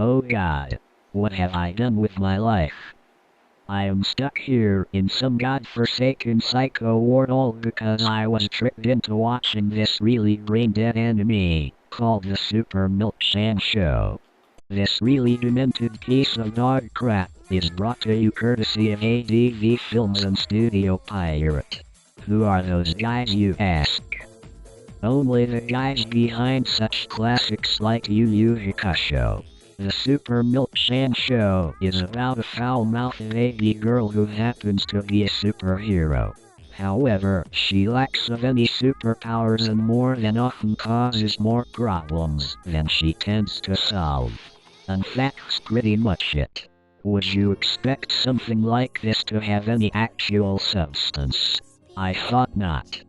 Oh God, what have I done with my life? I am stuck here in some godforsaken psycho ward all because I was tricked into watching this really brain-dead anime called the Super Milkshake Show. This really demented piece of dog crap is brought to you courtesy of ADV Films and Studio Pirate. Who are those guys, you ask? Only the guys behind such classics like Yu Yu Hakusho. The Super Milkshake Show is about a foul-mouthed baby girl who happens to be a superhero. However, she lacks of any superpowers and more than often causes more problems than she tends to solve. And that's pretty much it. Would you expect something like this to have any actual substance? I thought not.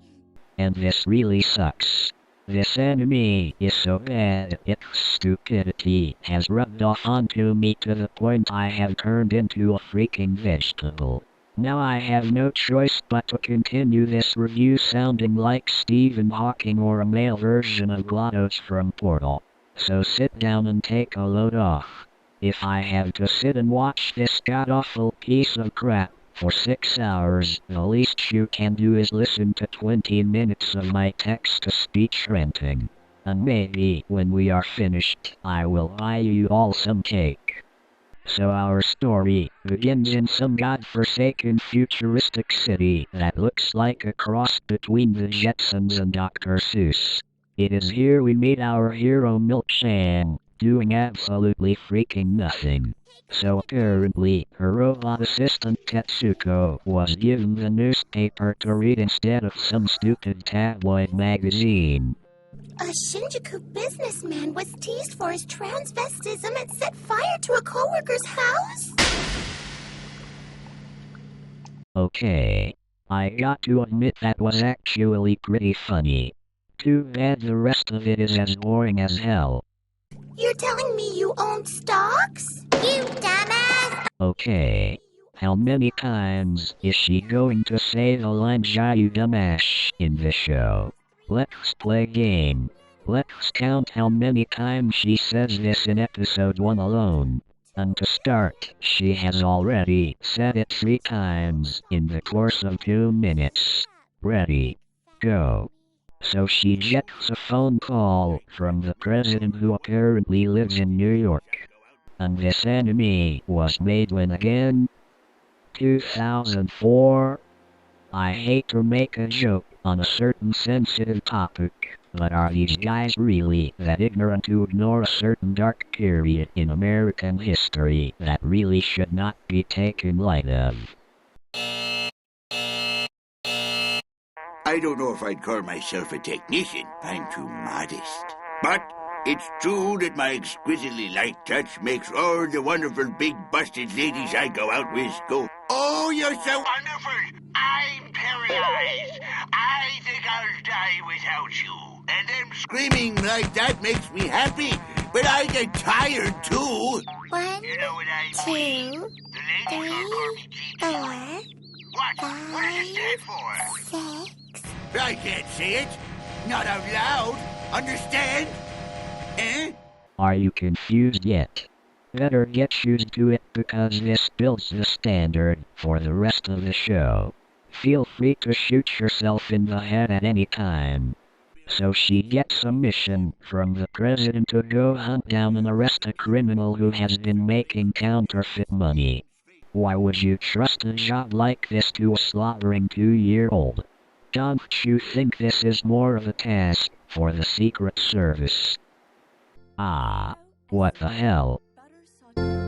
And this really sucks. This anime is so bad, its stupidity has rubbed off onto me to the point I have turned into a freaking vegetable. Now I have no choice but to continue this review sounding like Stephen Hawking or a male version of GLaDOS from Portal. So sit down and take a load off. If I have to sit and watch this god-awful piece of crap for 6 hours, the least you can do is listen to 20 minutes of my text-to-speech ranting. And maybe, when we are finished, I will buy you all some cake. So our story begins in some godforsaken futuristic city that looks like a cross between the Jetsons and Dr. Seuss. It is here we meet our hero Milkshake, doing absolutely freaking nothing. So apparently, her robot assistant Tetsuko was given the newspaper to read instead of some stupid tabloid magazine. A Shinjuku businessman was teased for his transvestism and set fire to a coworker's house? Okay. I got to admit that was actually pretty funny. Too bad the rest of it is as boring as hell. You're telling me you own stocks? You dumbass! Okay. How many times is she going to say the line "you dumbass" in the show? Let's play game. Let's count how many times she says this in episode 1 alone. And to start, she has already said it 3 times in the course of 2 minutes. Ready. Go. So she gets a phone call from the president who apparently lives in New York. And this anime was made when again? 2004? I hate to make a joke on a certain sensitive topic, but are these guys really that ignorant to ignore a certain dark period in American history that really should not be taken light of? I don't know if I'd call myself a technician. I'm too modest. But it's true that my exquisitely light touch makes all the wonderful big busted ladies I go out with go, "Oh, you're so wonderful! I'm paralyzed. I think I'll die without you." And them screaming like that makes me happy, but I get tired too. 1, You know what I 2, mean? The ladies all call me 3, GQ. 4, What? What does it stand for? 6. I can't say it. Not out loud. Understand? Eh? Are you confused yet? Better get used to it because this builds the standard for the rest of the show. Feel free to shoot yourself in the head at any time. So she gets a mission from the president to go hunt down and arrest a criminal who has been making counterfeit money. Why would you trust a job like this to a slobbering 2-year-old? Don't you think this is more of a task for the Secret Service? Ah, what the hell?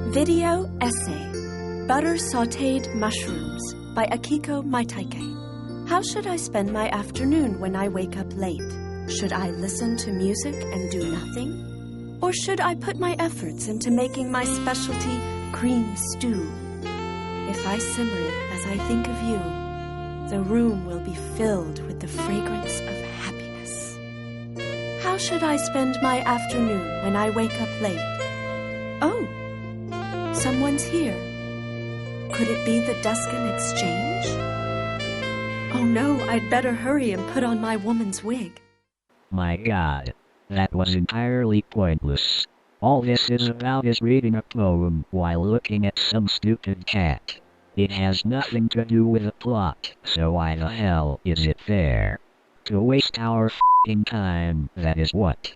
Video essay, Butter Sautéed Mushrooms by Akiko Maitaike. How should I spend my afternoon when I wake up late? Should I listen to music and do nothing? Or should I put my efforts into making my specialty cream stew? If I simmer it as I think of you, the room will be filled with the fragrance of happiness. How should I spend my afternoon when I wake up late? Oh, someone's here. Could it be the Duskin Exchange? Oh no, I'd better hurry and put on my woman's wig. My God, that was entirely pointless. All this is about is reading a poem while looking at some stupid cat. It has nothing to do with the plot, so why the hell is it there? To waste our f***ing time, that is what.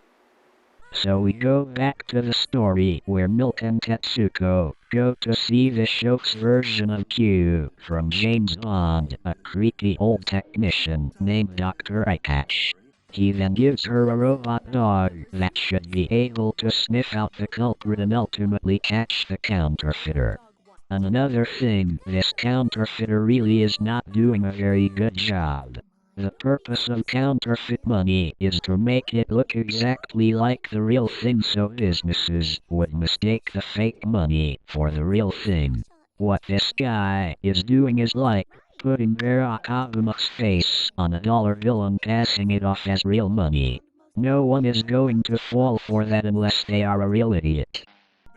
So we go back to the story where Milk and Tetsuko go to see the show's version of Q from James Bond, a creepy old technician named Dr. Eyepatch. He then gives her a robot dog that should be able to sniff out the culprit and ultimately catch the counterfeiter. And another thing, this counterfeiter really is not doing a very good job. The purpose of counterfeit money is to make it look exactly like the real thing so businesses would mistake the fake money for the real thing. What this guy is doing is like putting Vera Kabuma's face on a dollar bill and passing it off as real money. No one is going to fall for that unless they are a real idiot.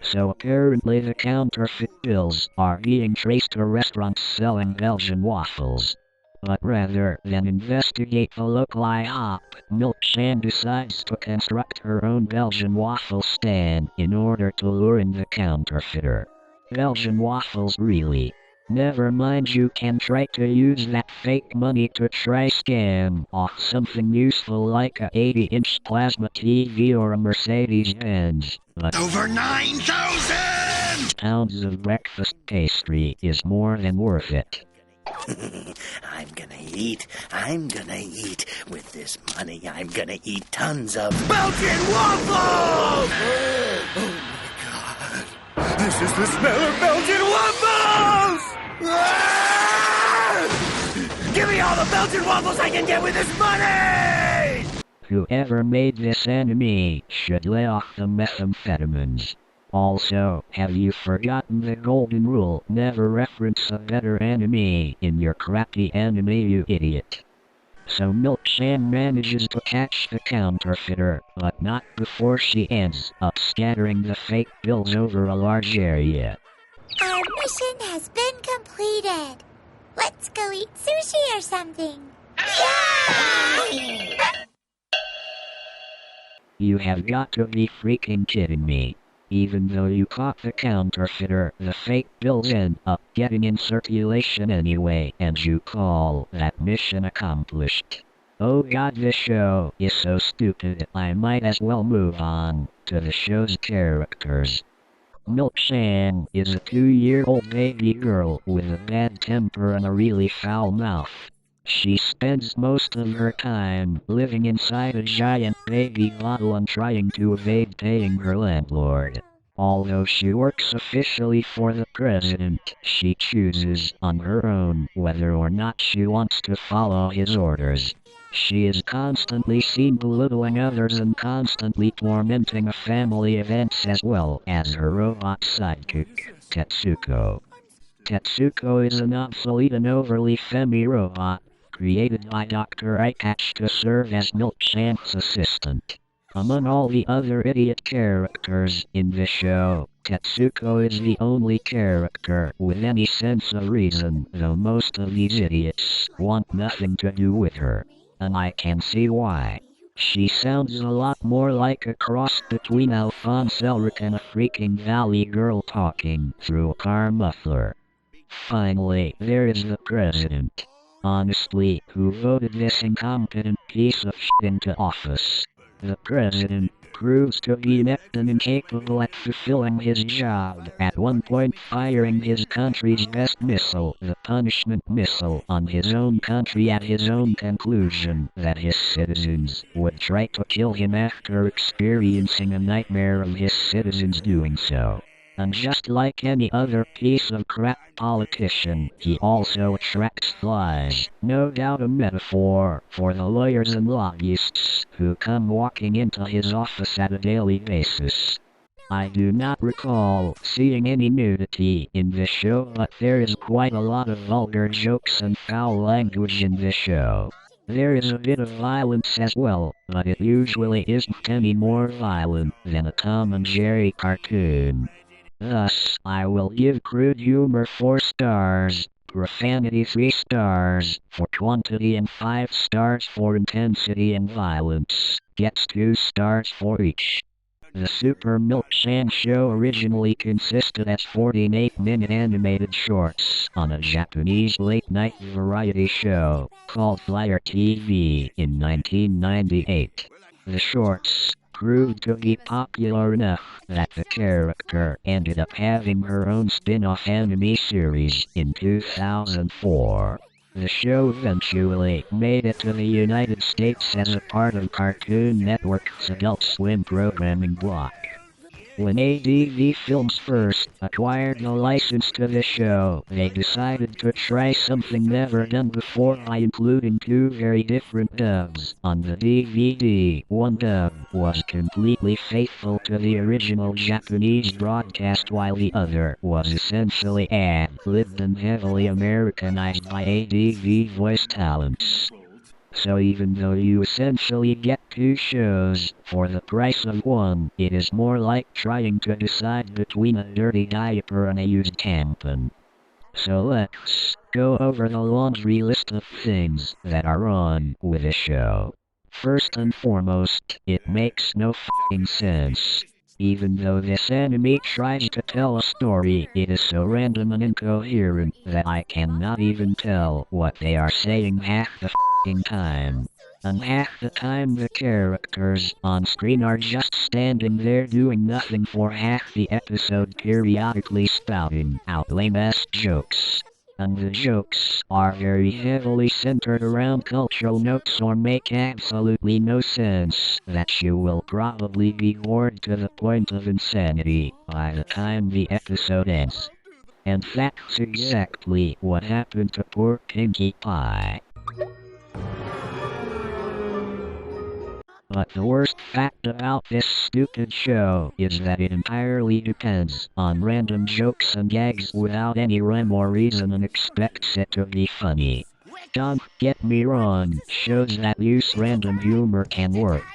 So apparently the counterfeit bills are being traced to restaurants selling Belgian waffles. But rather than investigate the local IHOP, Milk-chan decides to construct her own Belgian waffle stand in order to lure in the counterfeiter. Belgian waffles really? Never mind, you can try to use that fake money to try scam off something useful like a 80-inch plasma TV or a Mercedes-Benz. But Over 9,000! pounds of breakfast pastry is more than worth it. I'm gonna eat. With this money, I'm gonna eat tons of Belgian waffles! Oh my god. This is the smell of Belgian waffles! Ah! Give me all the Belgian waffles I can get with this money! Whoever made this anime should lay off the methamphetamines. Also, have you forgotten the golden rule? Never reference a better anime in your crappy anime, you idiot. So Milk-chan manages to catch the counterfeiter, but not before she ends up scattering the fake bills over a large area. Our mission has been completed. Let's go eat sushi or something. Yay! You have got to be freaking kidding me. Even though you caught the counterfeiter, the fake bills end up getting in circulation anyway, and you call that mission accomplished. Oh god, this show is so stupid, I might as well move on to the show's characters. Milk-chan is a 2-year-old baby girl with a bad temper and a really foul mouth. She spends most of her time living inside a giant baby bottle and trying to evade paying her landlord. Although she works officially for the president, she chooses on her own whether or not she wants to follow his orders. She is constantly seen belittling others and constantly tormenting a family events as well as her robot sidekick, Tetsuko. Tetsuko is an obsolete and overly femmy robot, created by Dr. Eyepatch to serve as Milk-chan's assistant. Among all the other idiot characters in the show, Tetsuko is the only character with any sense of reason, though most of these idiots want nothing to do with her. And I can see why. She sounds a lot more like a cross between Alphonse Elric and a freaking Valley girl talking through a car muffler. Finally, there is the president. Honestly, who voted this incompetent piece of shit into office? The president proves to be inept and incapable at fulfilling his job, at one point firing his country's best missile, the punishment missile, on his own country at his own conclusion that his citizens would try to kill him after experiencing a nightmare of his citizens doing so. And just like any other piece of crap politician, he also attracts flies. No doubt a metaphor for the lawyers and lobbyists who come walking into his office at a daily basis. I do not recall seeing any nudity in this show, but there is quite a lot of vulgar jokes and foul language in this show. There is a bit of violence as well, but it usually isn't any more violent than a Tom and Jerry cartoon. Thus, I will give crude humor 4 stars, profanity 3 stars, for quantity and 5 stars for intensity and violence. Gets 2 stars for each. The Super Milk-Shan show originally consisted as 14 8-minute animated shorts on a Japanese late-night variety show called Flyer TV in 1998. The shorts proved to be popular enough that the character ended up having her own spin-off anime series in 2004. The show eventually made it to the United States as a part of Cartoon Network's Adult Swim programming block. When ADV Films first acquired the license to the show, they decided to try something never done before by including two very different dubs on the DVD. One dub was completely faithful to the original Japanese broadcast, while the other was essentially ad-libbed and heavily Americanized by ADV voice talents. So even though you essentially get two shows for the price of one, it is more like trying to decide between a dirty diaper and a used tampon. So let's go over the laundry list of things that are wrong with the show. First and foremost, it makes no f***ing sense. Even though this anime tries to tell a story, it is so random and incoherent that I cannot even tell what they are saying half the f***ing time. And half the time the characters on screen are just standing there doing nothing for half the episode, periodically spouting out lame-ass jokes. And the jokes are very heavily centered around cultural notes or make absolutely no sense, that you will probably be bored to the point of insanity by the time the episode ends. And that's exactly what happened to poor Pinkie Pie. But the worst fact about this stupid show is that it entirely depends on random jokes and gags without any rhyme or reason and expects it to be funny. Don't get me wrong, shows that use random humor can work.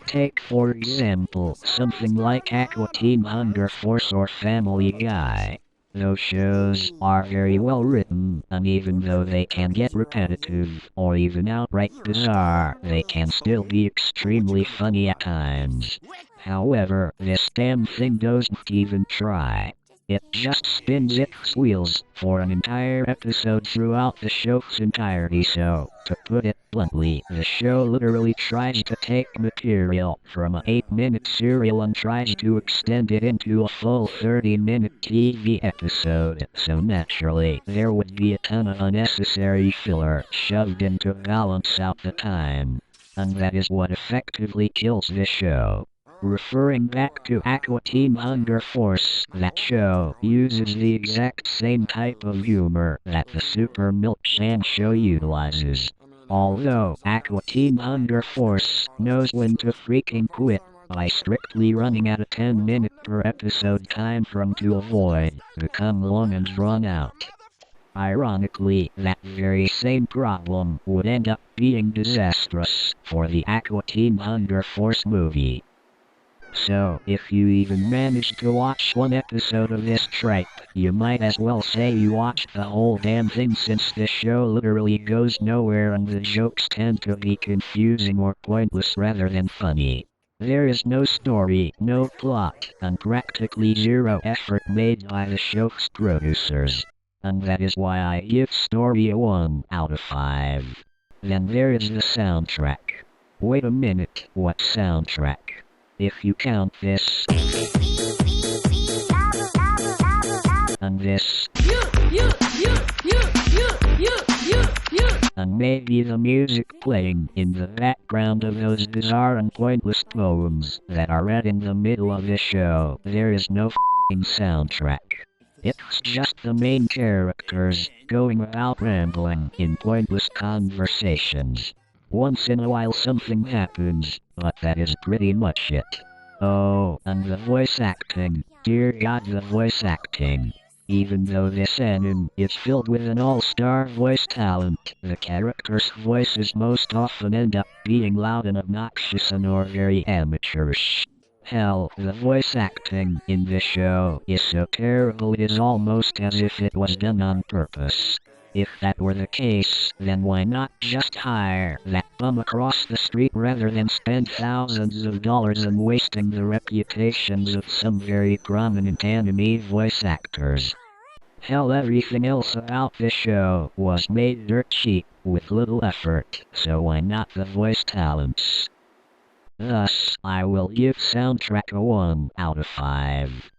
Take for example, something like Aqua Teen Hunger Force or Family Guy. Those shows are very well written, and even though they can get repetitive, or even outright bizarre, they can still be extremely funny at times. However, this damn thing doesn't even try. It just spins its wheels for an entire episode throughout the show's entirety, so, to put it bluntly, the show literally tries to take material from an 8-minute serial and tries to extend it into a full 30-minute TV episode, so naturally, there would be a ton of unnecessary filler shoved in to balance out the time. And that is what effectively kills the show. Referring back to Aqua Teen Hunger Force, that show uses the exact same type of humor that the Super Milk-Shan show utilizes. Although Aqua Teen Hunger Force knows when to freaking quit by strictly running at a 10-minute per episode time frame to avoid become long and drawn out. Ironically, that very same problem would end up being disastrous for the Aqua Teen Hunger Force movie. So, if you even managed to watch one episode of this tripe, you might as well say you watched the whole damn thing, since the show literally goes nowhere and the jokes tend to be confusing or pointless rather than funny. There is no story, no plot, and practically zero effort made by the show's producers. And that is why I give story a 1 out of 5. Then there is the soundtrack. Wait a minute, what soundtrack? If you count this, and this, and maybe the music playing in the background of those bizarre and pointless poems that are read in the middle of the show, there is no f***ing soundtrack. It's just the main characters going about rambling in pointless conversations. Once in a while something happens, but that is pretty much it. Oh, and the voice acting. Dear God, the voice acting. Even though this anime is filled with an all-star voice talent, the characters' voices most often end up being loud and obnoxious and or very amateurish. Hell, the voice acting in this show is so terrible it is almost as if it was done on purpose. If that were the case, then why not just hire that bum across the street rather than spend thousands of dollars on wasting the reputations of some very prominent anime voice actors? Hell, everything else about this show was made dirt cheap with little effort, so why not the voice talents? Thus, I will give soundtrack a 1 out of 5.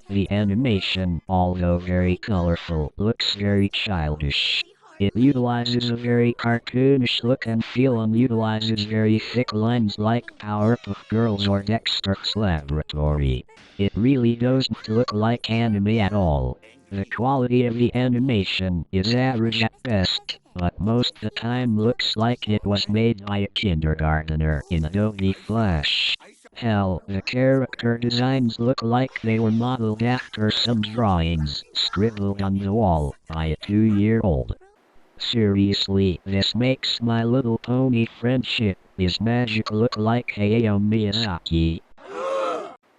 The animation, although very colorful, looks very childish. It utilizes a very cartoonish look and feel and utilizes very thick lines like Powerpuff Girls or Dexter's Laboratory. It really doesn't look like anime at all. The quality of the animation is average at best, but most of the time looks like it was made by a kindergartner in Adobe Flash. Hell, the character designs look like they were modeled after some drawings scribbled on the wall by a 2-year-old. Seriously, this makes My Little Pony Friendship is Magic look like Hayao Miyazaki.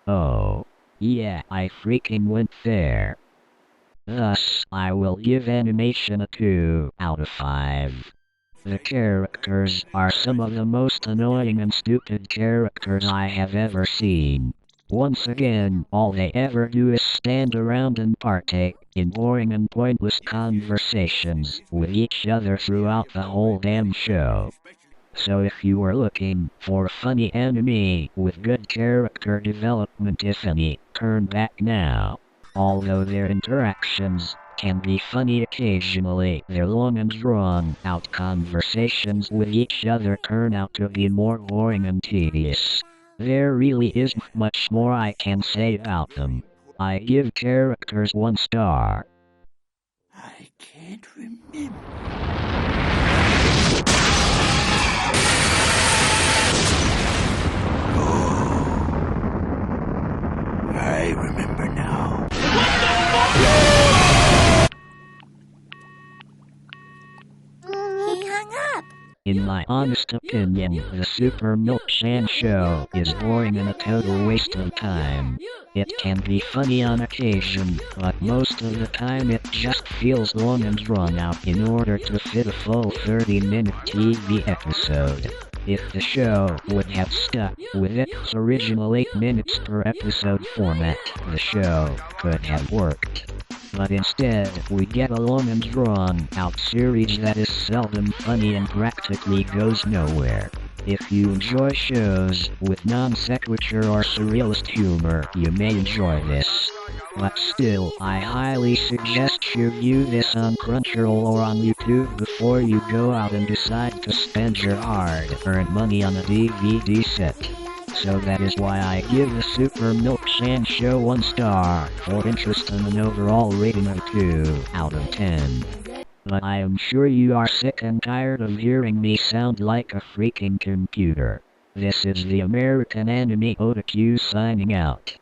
Oh, yeah, I freaking went there. Thus, I will give animation a 2 out of 5. The characters are some of the most annoying and stupid characters I have ever seen. Once again, all they ever do is stand around and partake in boring and pointless conversations with each other throughout the whole damn show. So if you are looking for a funny anime with good character development if any, turn back now. Although their interactions can be funny occasionally, their long and drawn-out conversations with each other turn out to be more boring and tedious. There really isn't much more I can say about them. I give characters 1 star. I can't remember. I remember now. He hung up. In my honest opinion, the Super Milk Shan show is boring and a total waste of time. It can be funny on occasion, but most of the time it just feels long and drawn out in order to fit a full 30-minute TV episode. If the show would have stuck with its original 8 minutes per episode format, the show could have worked. But instead, we get a long and drawn-out series that is seldom funny and practically goes nowhere. If you enjoy shows with non-sequitur or surrealist humor, you may enjoy this. But still, I highly suggest you view this on Crunchyroll or on YouTube before you go out and decide to spend your hard-earned money on a DVD set. So that is why I give the Super Milk Shan show 1 star, for interest and an overall rating of 2 out of 10. But I am sure you are sick and tired of hearing me sound like a freaking computer. This is the American Anime Otaku signing out.